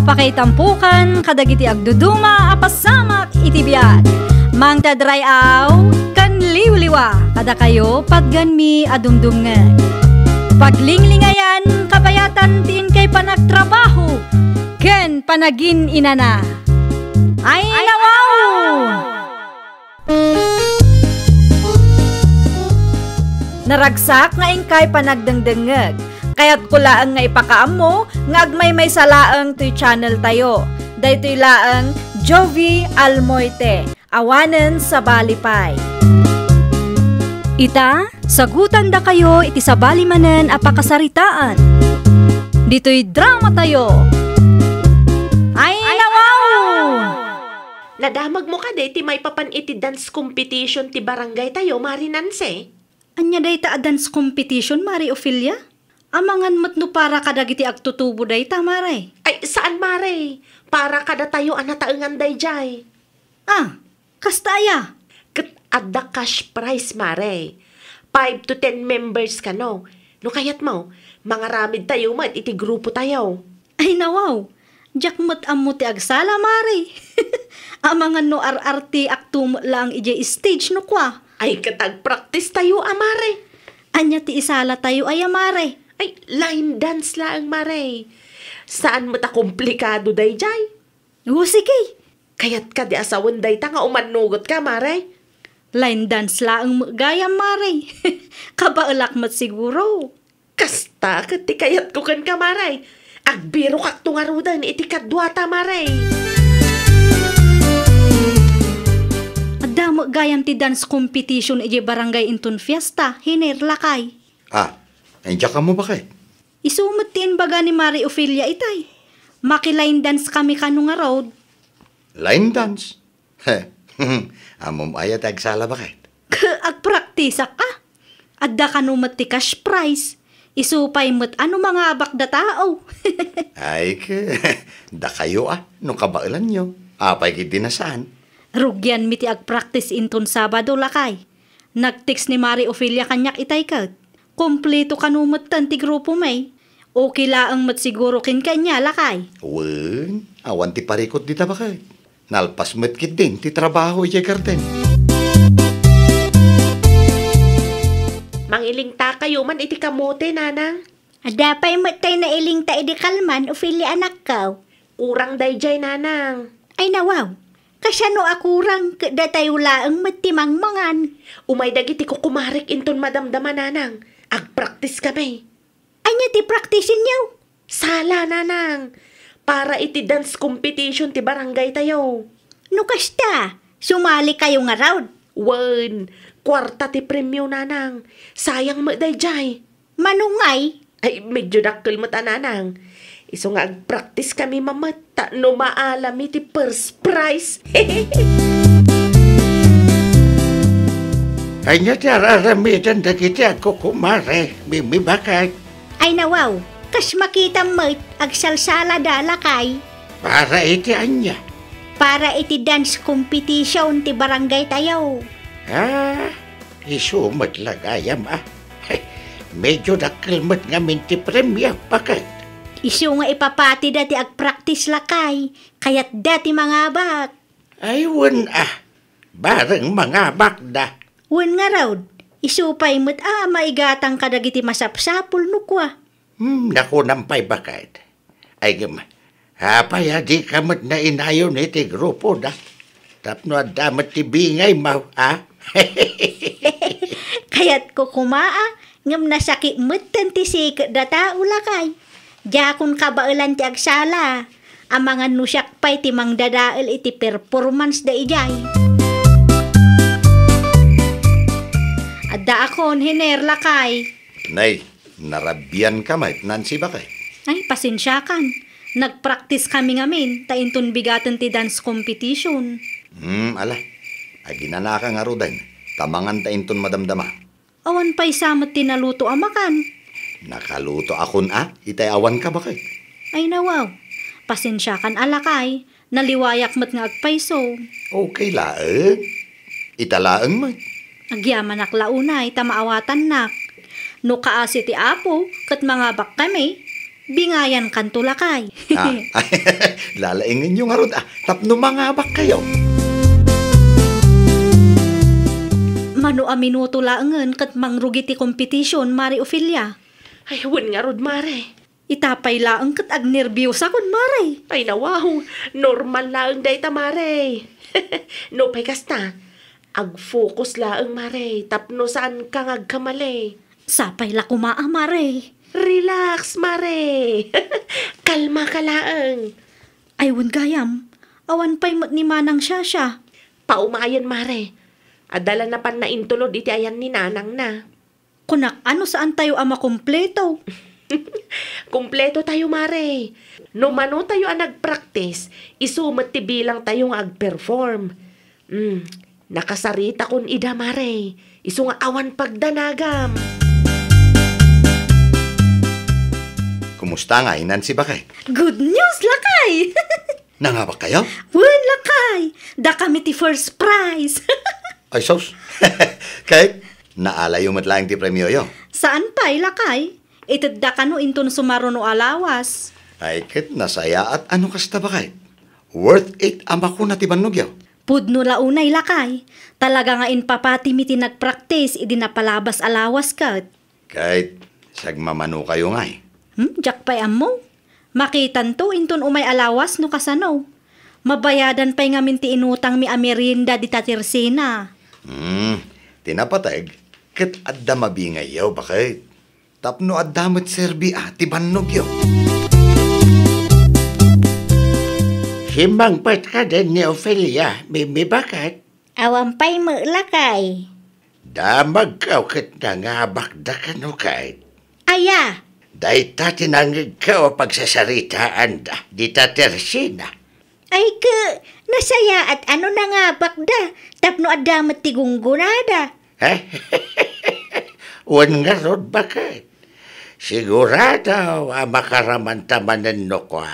Apakaitampukan, kadagiti agduduma, apasamak itibiyat. Mang tadrayaw, kan liwliwa, kada kayo pagganmi adumdumngan. Paglinglingayan, kabayatan tiin kay panagtrabaho, ken panagin inana. Ay nawaw! Naragsak nga ingkay panagdengdengeg. Kaya't kulaang nga ipakaam mo, nga agmay may salaang to'y channel tayo. Daytoy laang Jovi Almoite, awanen sa balipay. Ita, sagutan da kayo iti sa balimanen apakasaritaan. Dito'y drama tayo. Ay nawaw! Nadamag mo ka de, ti may papan iti dance competition ti barangay tayo, Mari Nancy. Anya day ta a dance competition, Mari Ophelia? Amangan matno para kadagiti agtutubo day ta, Mare. Ay, saan, Mare? Para kada tayo anataengan day jay. Ah, kastaya. Kat adda cash prize, Mare. 5 to 10 members ka, no? No kayat mo, mga ramid tayo mat, iti grupo tayo. Ay nawaw, jak mat amo ti agsala, Mare. Amangan no RRT aktum lang ije stage no kwa. Ay, katag practice tayo, Mare. Anya ti isala tayo ay, Mare. Ay, line dance lang, Mare. Saan mo ta komplikado day jay? O sige. Kayat ka di asawan day ta nga umanugot ka, Mare. Line dance lang gayam, Mare. Kabaulak mat siguro. Kasta, kati kayat ko kan ka, Mare. Agbiro kak tungarudan, iti kadwata, Mare. Adamo gayam ti dance competition ije barangay intun fiesta, hiner lakay. Ah, nandiyan ka mo ba kay? Isumot tin baga ni Mari Ophelia itay. Maki-line dance kami kanong road. Line dance? Heh, amom ayat agsala ba kay? Agpraktisa ka. Adda kanumat ti cash prize. Isupay mo't ano mga abak da tao. Ay da kayo nung kabailan nyo. Apay kiti na saan? Rugyan mi ti agpractice inton Sabado lakay. Nagtext ni Mari Ophelia kanyak itay kat. Kompleto kanumat tan ti grupo may. Okay laang mat siguro kin kanya lakay. Wen, awan ti parikot dita ba kay? Nalpas met kit din ti trabaho ije garden. Mangiling ta kayo man iti kamote, nanang. Adapay matay na iling ta idi kalman, Ophelia anak ka. Urang day jay, nanang. Ay nawaw, kasano akurang kada tayo laang matimang mangan. Umay dagiti ko kumarik inton madamdama, nanang. Agpractice kami. Anya ti practicein niyo? Sala, nanang. Para iti dance competition ti barangay tayo. No kasta, sumali kayo nga raw. Wen, kwarta ti premyo, nanang. Sayang mo day jay. Manungay? Ay, medyo dakkel mo ta, nanang. Iso nga agpractice kami mamata no maalami ti first prize. Ay nga ti araramidan dagiti ako kumare. Mimi bakay. Ay nawaw, kas makita mo't agsalsala dala kay. Para iti anya. Para iti dance competition ti barangay tayo. Ah, isumat lagayam Ay, medyo dakilmat nga minti premya bakay. Isu nga ipapati dati agpractice lakay. Kayat dati mga abak. Ay wen bareng mga bakda. Wen nga raw, isupay mo't maigatang kadagiti masapsapul no kwa. Naku nampay bakay. Ay gama. Hapay di kamat na inayon iti grupo da. Tapno damat ti bingay maw, Kayat ko kumaa, ngam nasaki mo't tantisik data ulakay. Jakon kabailan ti agsala, amangan nusyak pa'y ti mangdadael iti performance da ijay. Adda akon hiner lakay. Nay, narabian ka mait Nancy bakay. Ay, pasensyakan. Nagpractice kami ngamin, taintun bigatan ti dance competition. Ala. Ay ginanaka nga rudan. Tamangan tainton madamdama. Awan pa'y samat tinaluto amakan. Nakaluto akon itay awan ka bakay. Ay nawaw, pasensyakan alakay. Naliwayak mat nga agpayso. Okay laeng. Italaeng mo. Agyaman ak launay, tamaawatan nak. No kaasi ti apo, kat mga bak kami. bingayan kan tulakay. Lalaingin nyo nga ron. Tapno mga bak kayo. Mano a minuto laangan kat mangrugi ti competition, Mari Ophelia. Ay, wan nga rod, Mare. Itapay laang kat ag nervyos akon, Mare. Ay, nawaw. Normal laang day ta, Mare. No, pay kasta. Ag-focus laang, Mare. Tapno saan kang agkamali. Sapay la kumaa, Mare. Relax, Mare. Kalma ka laang. Aywan gayam, awan pa'y ni Manang siya. Paumayan, Mare. Adala na pan na intulod iti ayan ni Nanang na. Kunak, ano saan tayo ama kumpleto? Kumpleto tayo, Mare. No mano tayo ang nag-practice, isumat ti bilang tayong ag-perform. Nakasarita kun ida, Mare. Isu nga awan pagdanagam. Kumusta nga, Nancy Bakay? Good news, lakay! Nangabak kayo? Wan, lakay! Da kami ti first prize! Ay, sos. Kahit naalayo mat lang ti premyo yo. Saan pa'y, lakay? Itadda ka no inton sumaro no alawas. Ay, kit nasaya at ano kasta Bakay? Worth it ang bako na ti bannog yo. Pudno launay, lakay. Talaga nga in papati mi tinag-practice, idi napalabas alawas kat. Kahit sagmamano kayo nga eh. Jak pa'y amo. Makitan to inton umay alawas no kasano. Mabayadan pa'y nga minti inutang mi amerienda di tatirsina. Tinapatag, kat adda mabingay yaw, bakit? Tapno adda mat serbi ti bannog yaw. Himang pat ka din ni Ophelia, Mimi, bakit? Awan pa'y lakay. Damag ka kat nangabak da ka no kahit. Aya, Dahil tatinangig ka o pagsasaritaan da, di tatersina. ay ka, nasaya at ano na nga bakda, tapno adamat tigunggunada. Wan nga rod, bakit? Sigurado makaramantaman no ko.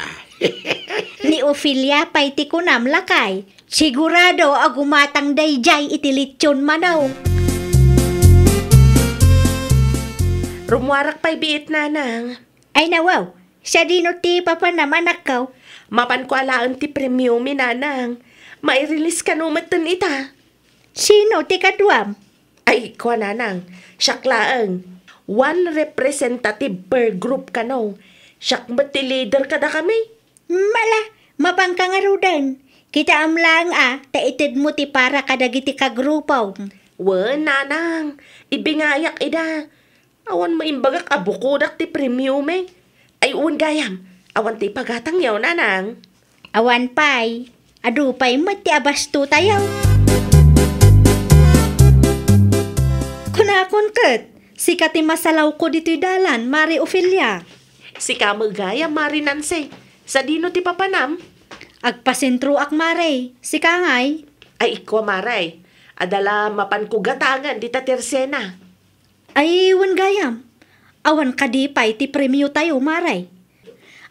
Ni Ophelia pa'y ti kunam lakay. Sigurado agumatang dayjay itilitsyon manaw. Rumwarak pa'y biit, Nanang. Ay nawaw, sa dino ti papanaman akaw. Mapan ko alaan ti premyo mi, Nanang. Mai-release ka no matan ita. Sino ti kadwam? Ay, ko, Nanang. Siyak laang. One representative per group ka no. Siyak ti leader ka da kami. Mala, mapangkangarudan. Kita amlang taitid mo ti para kadagiti kagrupaw. Wan, Nanang. Ibingayak ida. Awan maimbagak abukudak ti premyo me. Ay, uwan gayam. Awan ti pagatang yaw, Nanang. Awan pay, adu pay mati abasto tayo. Kunakon kat, sikat ti masalaw ko dito'y dalan, Mari Ophelia. Si kamagaya, Marinanse. Sa dino ti papanam? Agpasentro ak Mare, si kangay. Ay, ikaw, Maray. Adala mapan ko gatangan di ta tersena. Ay, wan gayam. Awan kadipay ti premyo tayo, Maray.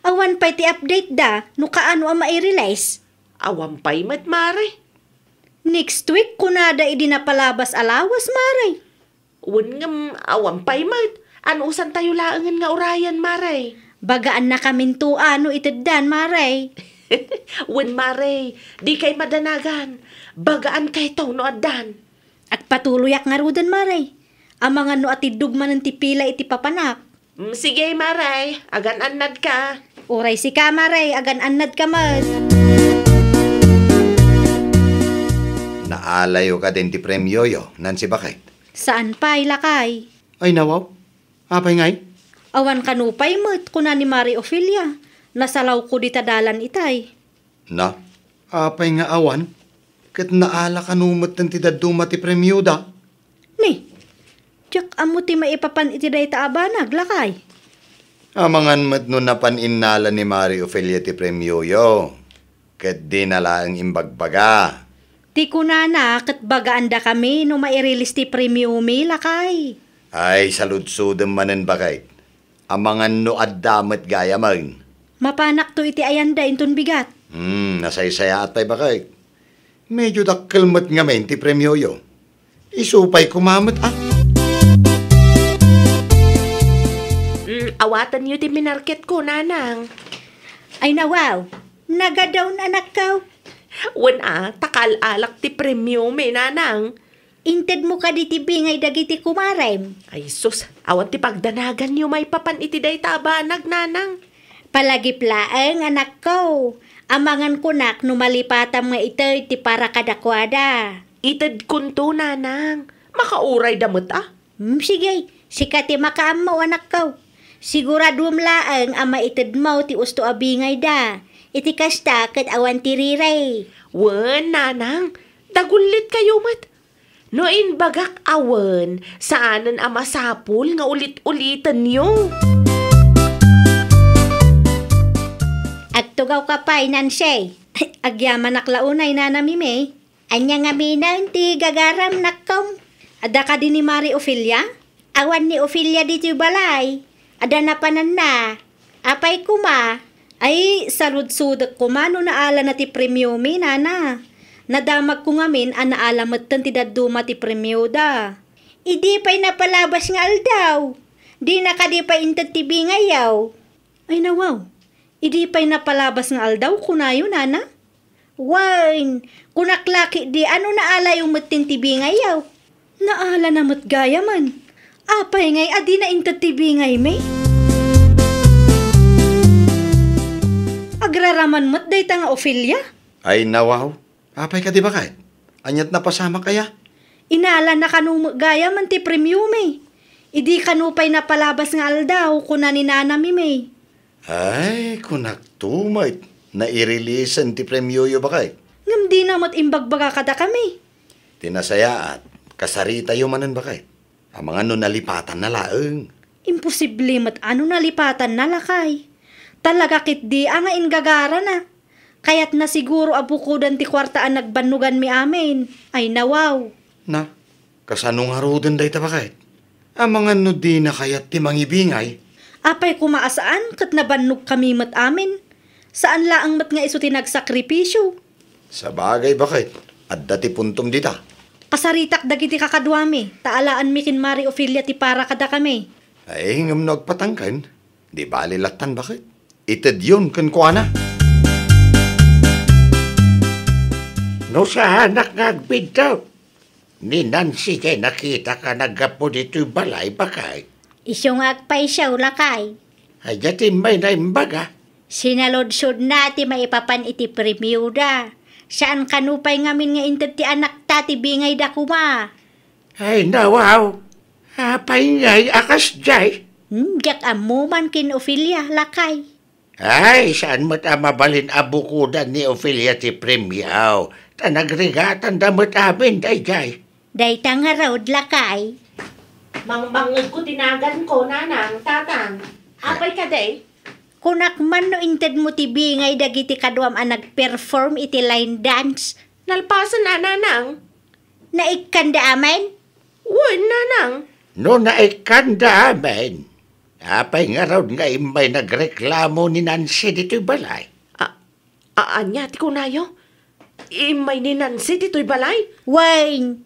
Awan pay ti update da, no kaano ang mai-release. Awan pa'y mat, Maray. Next week, kunada idinapalabas alawas, Maray. Wan ngam, awan pa'y mat. Anusan tayo laangan nga orayan, Maray. Bagaan na kaminto ano itaddan, Maray. Wan, Maray. Di kay madanagan. Bagaan kay to no adan. At patuloyak nga rudan, Maray. Ang mga no atidugman ng tipila iti papanak. Sige, Maray. Agan anad ka. Oray si ka, Maray. Agan anad ka man. Naalayo ka din ti premyo yo, Nancy Bakay. Saan pa'y lakay? Ay, nawaw. Apay ngay? Awan kanupay mo't kuna ni Mari Ophelia. Nasalaw ko di tadalan itay. Na, apay nga awan. Kat naala ka numot ng tidaduma ti premyo da. Ni, tiyak amo ti maipapan iti day taabanag, lakay. Amangan mat no napaninala ni Mari Ophelia ti premyo yo. Kat di nala ang imbagbaga. Ti kunana kat bagaan da kami no mairilis ti premiumi, lakay. Ay, saludsudem manen bakay. Amangan no addamat gaya man. Mapanak to iti ayanda inton bigat. Nasaysaya at pa'y bakay. Medyo dakkelmat nga men ti premyo yo. Isupay kumamat Awatan niyo ti minarket ko, nanang. Ay nawaw, nagadaw na anak ko. Takal-alak ti premium nanang. Inted mo ka di tibingay dagiti kumarem. Ay sus, awan ti pagdanagan niyo may papan iti day tabanag, nanang. Palagiplaeng anak ko. Amangan kunak numalipatam nga ito ti para kadakwada. Ited kunto, nanang. Makauray damot Sige, sikati makaamaw anak ko. Siguraduam laeng ama ited mo ti usto abingay da. Iti kasta kat awan ti riray. Wen, nanang. Dagulit kayo mat. No bagak awan, saanan ang masapul nga ulit-ulitan niyo. Agtugaw ka pa'y nansay. Agyaman naklaunay na namime. Anya nga minan ti gagaram nakkom. Ada ka din ni Mari Ophelia? Awan ni Ophelia dito balay. Ada na panan na. Apay kuma. Ay, salud-sudak kumano na ala na ti premiumi, nana. Nadamag ko ngamin ang naalamat tan ti daduma ti premio da. Idi pa'y napalabas nga aldaw. Di na ka di pa intad ti bingayaw. Ay nawaw. Idi pa'y napalabas nga aldaw kunayo, nana. Wine, kunaklaki di ano naala yung matin ti bingayaw. Naala na matgaya man. Apay ngay adi na intad ti bingay may. Agraraman mat day ta nga Ophelia. Ay nawaw. Apay ka di ba kahit? Anyat na pasama kaya? Inala na kanu gaya man ti premium eh. Idi kanupay na palabas nga aldaw kuna ni nanami may. Ay, kunak tumay. Naireleasen ti premyo yo ba kahit? Ngam di na mat imbagbaga kada kami. Tinasayaat, kasarita yo manan ba kahit? Ang mga nalipatan na laeng. Imposible mat ano nalipatan na lakay. Talaga kit di nga ingagara na. Kaya't na siguro abukudan ti kwartaan nagbanugan mi amin. Ay nawaw. Na, kasanong harudan day ta ba kahit? Ang mga di na kayat ti mangibingay. Apay kumaasaan kat nabannog kami mat amin. Saan laang mat nga iso tinagsakripisyo? Sa bagay ba kahit? At dati puntom dita. Kasaritak dagiti kakadwami. Taalaan mi kin Mari Ophelia ti para kada kami. Ay, ngam nagpatangkan. Di balilatan ba kahit? Ited yun kan kuana. No sa anak nga agbitaw. Ni Nancy kay nakita ka nagapo dito'y balay bakay. Isyo nga agpay siya lakay. Ay dati may na imbaga. Sinalodsod na ti maipapan iti premiuda. Saan kanupay ngamin nga inted ti anak ta ti bingay da kuma. Ay nawaw. Apay ngay akas jay. Diyak amuman kin Ophelia lakay. Ay saan mo't mabalin abukudan ni Ophelia ti premiaw. Tanagregatan damot amin day jay. Day tangarod lakay. Mangbangag ko tinagan ko, nanang, tatang. Apay ka day? Kunak man no inted mo ti bingay dagiti kadwam ang nag-perform iti line dance. Nalpasan na, nanang. Naikanda amen? Uy, nanang. No naikanda amin. Apay nga raw nga imay nagreklamo ni Nancy dito'y balay. Anya, ti kunayo? Imay ni Nancy dito'y balay? Wayne,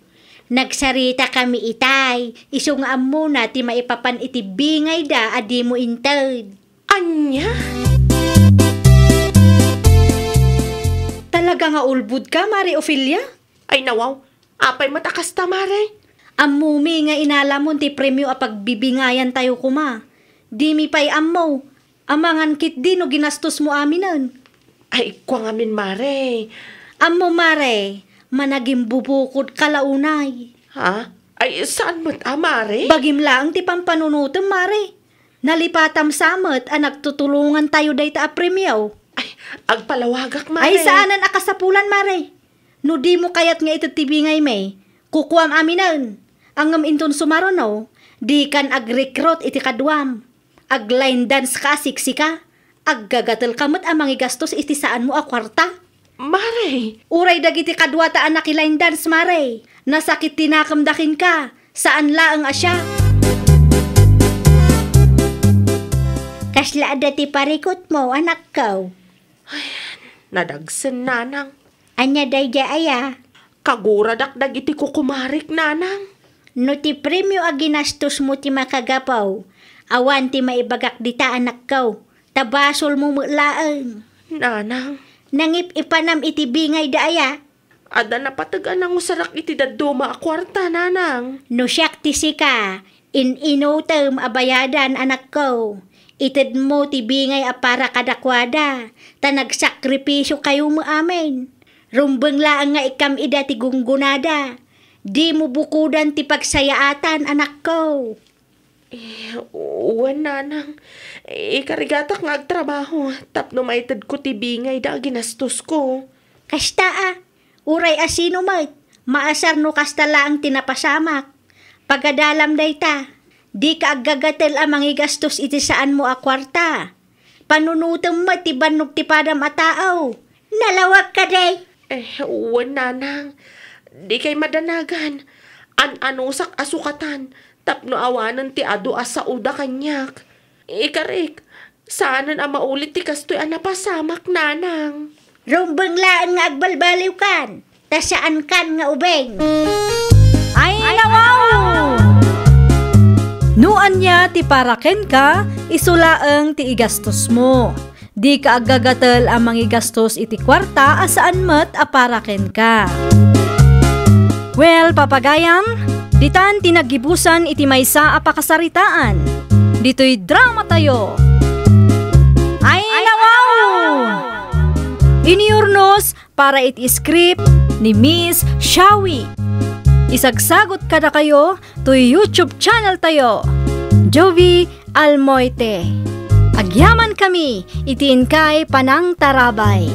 nagsarita kami itay. Iso nga amo na ti maipapan iti bingay da adi mo inted. Anya? Talaga nga ulbud ka, Mari Ophelia? Ay nawaw, apay matakas ta, mare. Amumi nga inalamon ti premyo a pagbibingayan tayo kuma. Di mi pay ammo. Amangan kit di no ginastos mo aminan. Ay, kwa ngamin, mare. Ammo mare, managing bubukod kalaunay. Ha? Ay, saan mo't mare? Bagim lang ti pampanunutem mare. Nalipatam samet a nagtutulungan tayo dayta a premyaw. Ay, agpalawagak, mare. Ay saanan akasapulan mare. No di mo kayat nga ito tibingay may. Kukuam aminan. Angam inton sumarono, di kan agrekrot iti kadwam. Agline dance ka siksika. Aggagatel kamot amang igastos iti saan mo a kwarta. Mare. Uray dagiti kadwa ta anak line dance mare. Nasakit tinakamdakin ka. Saan laang asya? Kasla dati parikot mo anak ko. Nadagsan, nanang. Anya dayja aya. Kaguradak iti kukumarik, nanang. No ti premyo a ginastos mo ti makagapaw. Awan ti maibagak dita anak ko. Tabasol mo mulaang. Nanang, Nangip ipanam iti bingay daya. ada na patagan ang usarak iti daduma a kwarta, nanang. No siyak ti sika, in-inutom abayadan anak ko. Itid mo ti bingay a para kadakwada. Ta nagsakripisyo kayo mo amin. Rumbeng laang nga ikam ida ti gunggunada. Di mo bukudan ti pagsayaatan anak ko. Uwan, nanang. Ikarigatak nga agtrabaho. Tapno maitad ko ti bingay da ginastos ko. Kasta uray asino mat, maasar no kasta laang tinapasamak. Pagadalam dayta, di ka agagatel amang igastos iti saan mo a kwarta. Panunutom mo ti banog ti padam a tao. Nalawag ka day. Uwan, nanang. Di kay madanagan. An-anusak asukatan. Tapno awanan ti adu asa uda kanyak. Ikarik, saanan ang maulit ti kastoy ang napasamak, nanang. Rumbeng laang nga agbalbaliw kan, ta saan kan nga ubeng. Ay, nawaw! Nuan niya ti paraken ka, isulaeng ti igastos mo. Di ka agagatel ang mangigastos iti kwarta asaan met a paraken ka. Well, papagayam, ditan tinagibusan iti maysa a pakasaritaan. Dito'y drama tayo. Ay, nawaw! Iniurnos para iti script ni Miss Shawi. Isagsagot kada kayo to YouTube channel tayo, Jovi Almoite. Agyaman kami, itiin kay Panang Tarabay.